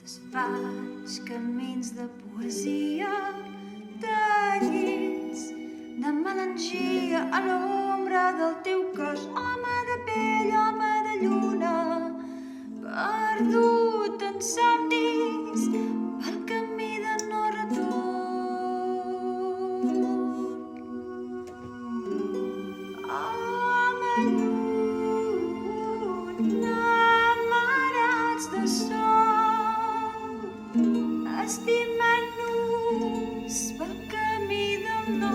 Desfaig camins de poesia, de llits, de melangia a l'ombra del teu cos. Home de pell, home de lluna, perdut en somnis pel camí de no retorn. Home lluna, marats de sol, estimant-nos pel camí del nord.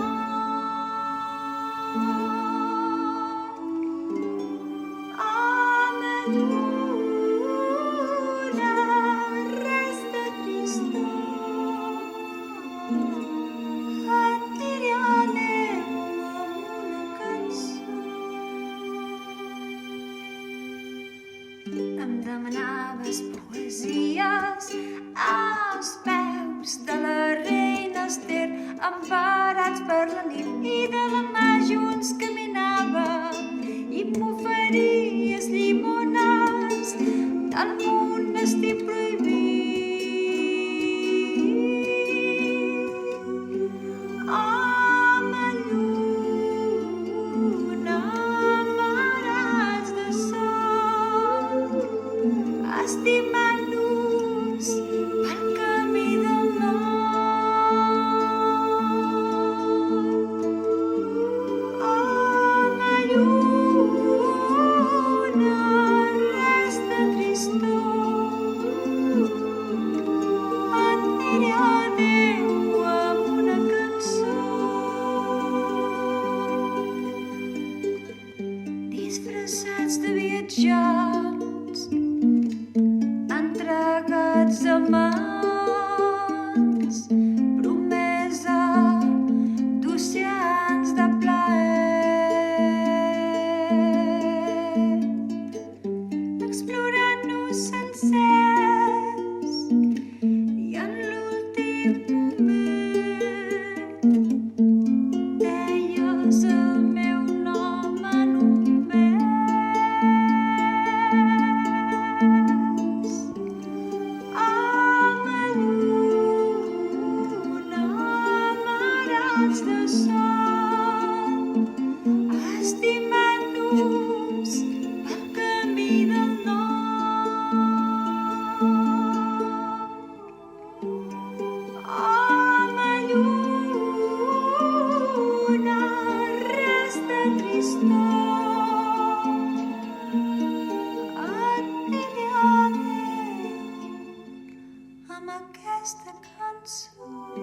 Home lluna, res de tristor, et diré adéu amb una cançó. Em demanaves poesies als peus de la reina Ester, emparats per la nit, i de la mà junts caminàvem i m'oferies llimonades del monestir prohibit. Home lluna, marats de sol, estimant-nos pel camí del nord. Home lluna, res de tristor, et diré adéu amb una cançó. Disfressats de viatjants, entregats a mans, promesa d'oceans de plaer, explorant-nos sencers, i en l'últim moment deies el meu nom en un vers. Home lluna, marats de sol, estimant-nos pel camí del nord. Home lluna, res de tristor, et diré adéu amb aquesta cançó.